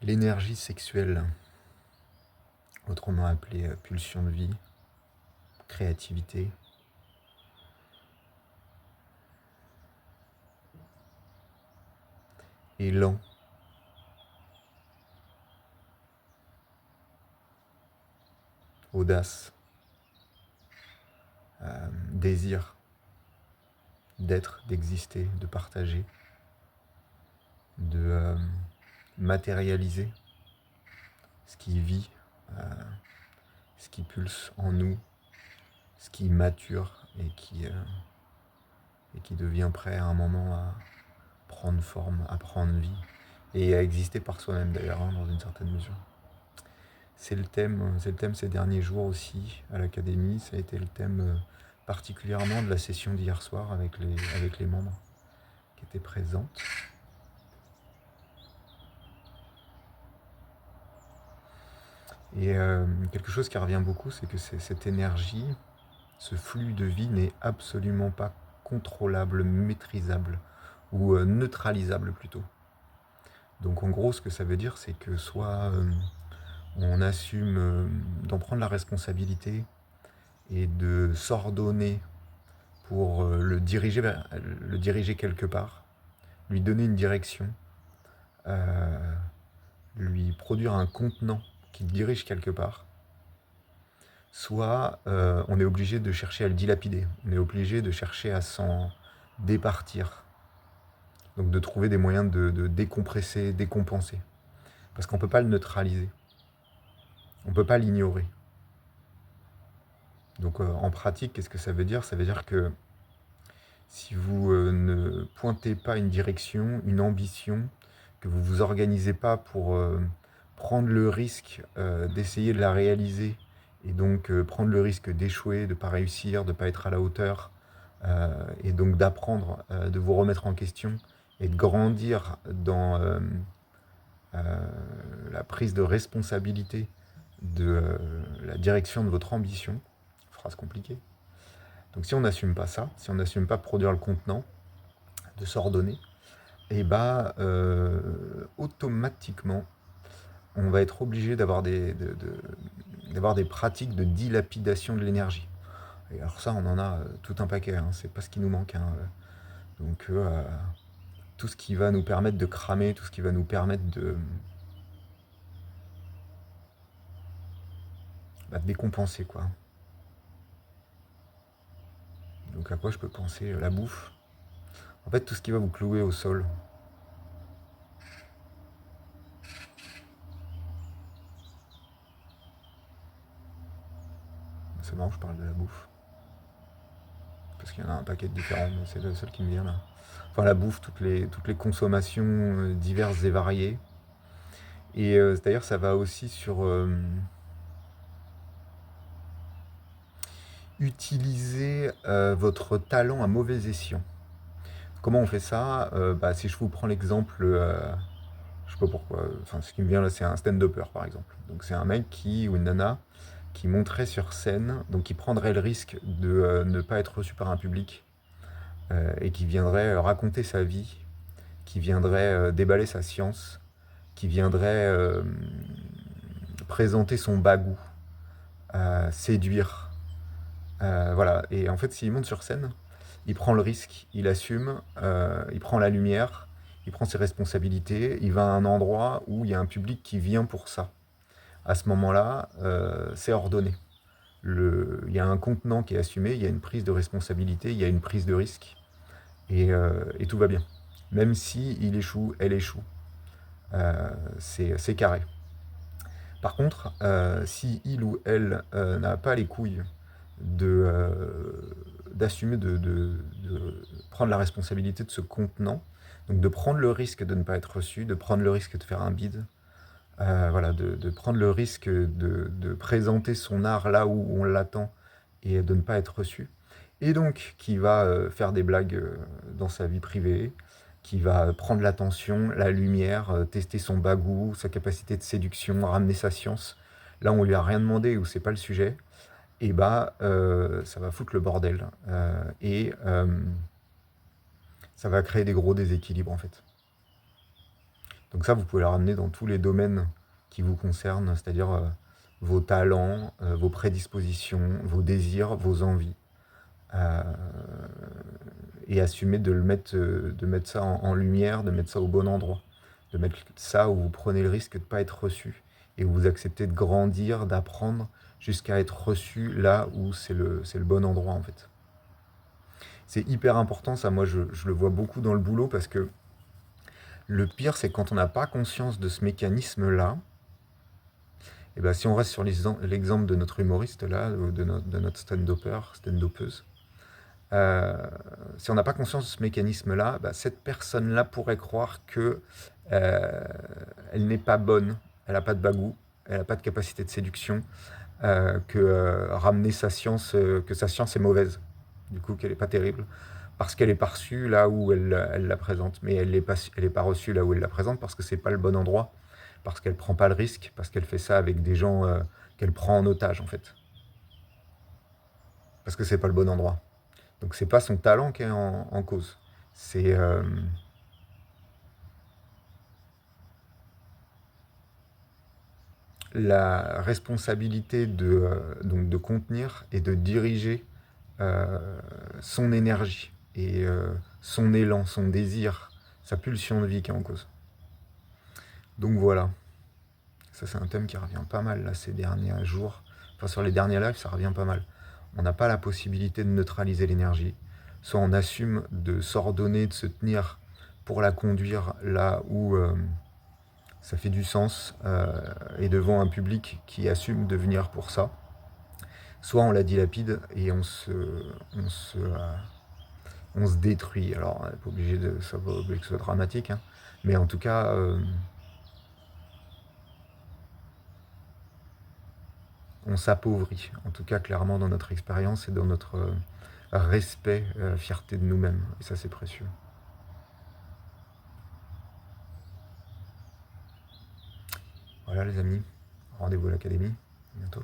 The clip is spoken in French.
L'énergie sexuelle, autrement appelée pulsion de vie, créativité, élan, audace, désir d'être, d'exister, de partager, de matérialiser ce qui vit, ce qui pulse en nous, ce qui mature et qui devient prêt à un moment à prendre forme, à prendre vie et à exister par soi-même d'ailleurs, dans une certaine mesure. C'est le thème ces derniers jours aussi à l'académie, ça a été le thème particulièrement de la session d'hier soir avec les membres qui étaient présentes. Et quelque chose qui revient beaucoup, c'est que cette énergie, ce flux de vie n'est absolument pas contrôlable, maîtrisable ou neutralisable plutôt. Donc en gros, ce que ça veut dire, c'est que soit on assume d'en prendre la responsabilité et de s'ordonner pour le diriger quelque part, lui donner une direction, lui produire un contenant qui le dirige quelque part, soit on est obligé de chercher à le dilapider, on est obligé de chercher à s'en départir, donc de trouver des moyens de décompresser, décompenser, parce qu'on ne peut pas le neutraliser, on ne peut pas l'ignorer. Donc en pratique, qu'est-ce que ça veut dire ? Ça veut dire que si vous ne pointez pas une direction, une ambition, que vous ne vous organisez pas pour prendre le risque d'essayer de la réaliser, et donc prendre le risque d'échouer, de ne pas réussir, de ne pas être à la hauteur, et donc d'apprendre, de vous remettre en question, et de grandir dans la prise de responsabilité de la direction de votre ambition, phrase compliquée. Donc si on n'assume pas ça, si on n'assume pas produire le contenant, de s'ordonner, et bah automatiquement on va être obligé d'avoir d'avoir des pratiques de dilapidation de l'énergie. Et alors ça on en a tout un paquet, hein, c'est pas ce qui nous manque. Hein. Donc tout ce qui va nous permettre de cramer, tout ce qui va nous permettre de décompenser quoi. Donc à quoi je peux penser ? La bouffe. En fait tout ce qui va vous clouer au sol. C'est marrant, je parle de la bouffe. Parce qu'il y en a un paquet de différents, mais c'est le seul qui me vient là. Enfin la bouffe, toutes les consommations diverses et variées. Et d'ailleurs ça va aussi sur utiliser votre talent à mauvais escient. Comment on fait ça ? Si je vous prends l'exemple, je sais pas pourquoi, enfin ce qui me vient là c'est un stand-upper par exemple. Donc c'est un mec ou une nana qui monterait sur scène, donc qui prendrait le risque de ne pas être reçu par un public et qui viendrait raconter sa vie, qui viendrait déballer sa science, qui viendrait présenter son bagou, séduire. Voilà. Et en fait, s'il monte sur scène, il prend le risque, il assume, il prend la lumière, il prend ses responsabilités, il va à un endroit où il y a un public qui vient pour ça. À ce moment-là, c'est ordonné. Il y a un contenant qui est assumé, il y a une prise de responsabilité, il y a une prise de risque, et tout va bien. Même si il échoue, elle échoue. C'est carré. Par contre, si il ou elle n'a pas les couilles d'assumer, de prendre la responsabilité de ce contenant, donc de prendre le risque de ne pas être reçu, de prendre le risque de faire un bide, voilà, de prendre le risque de présenter son art là où on l'attend et de ne pas être reçu, et donc qui va faire des blagues dans sa vie privée, qui va prendre l'attention, la lumière, tester son bagou, sa capacité de séduction, ramener sa science, là on lui a rien demandé ou c'est pas le sujet, et ça va foutre le bordel, et ça va créer des gros déséquilibres en fait. Donc ça, vous pouvez le ramener dans tous les domaines qui vous concernent, c'est-à-dire vos talents, vos prédispositions, vos désirs, vos envies. Euh, et assumer de mettre ça en lumière, de mettre ça au bon endroit, de mettre ça où vous prenez le risque de ne pas être reçu et où vous acceptez de grandir, d'apprendre jusqu'à être reçu là où c'est le bon endroit en fait. C'est hyper important ça, moi je le vois beaucoup dans le boulot parce que le pire c'est quand on n'a pas conscience de ce mécanisme-là, et ben si on reste sur l'exemple de notre humoriste là, ou de notre stand-uppeuse, Euh, si on n'a pas conscience de ce mécanisme-là, bah, cette personne-là pourrait croire que euh, elle n'est pas bonne, elle n'a pas de bagou, elle n'a pas de capacité de séduction, que ramener sa science, que sa science est mauvaise, du coup qu'elle n'est pas terrible, parce qu'elle est pas reçue là où elle la présente, mais elle est pas reçue là où elle la présente parce que c'est pas le bon endroit, parce qu'elle prend pas le risque, parce qu'elle fait ça avec des gens qu'elle prend en otage en fait, parce que c'est pas le bon endroit. Donc c'est pas son talent qui est en cause. C'est la responsabilité donc de contenir et de diriger euh, son énergie et son élan, son désir, sa pulsion de vie qui est en cause. Donc voilà, ça c'est un thème qui revient pas mal là, ces derniers jours. Enfin sur les derniers lives, ça revient pas mal. On n'a pas la possibilité de neutraliser l'énergie. Soit on assume de s'ordonner, de se tenir pour la conduire là où ça fait du sens et devant un public qui assume de venir pour ça. Soit on la dilapide et on se, euh, on se détruit. Alors, ça pas obligé que ce soit dramatique, hein, mais en tout cas, on s'appauvrit. En tout cas, clairement, dans notre expérience et dans notre respect, fierté de nous-mêmes. Et ça, c'est précieux. Voilà, les amis. Rendez-vous à l'académie. À bientôt.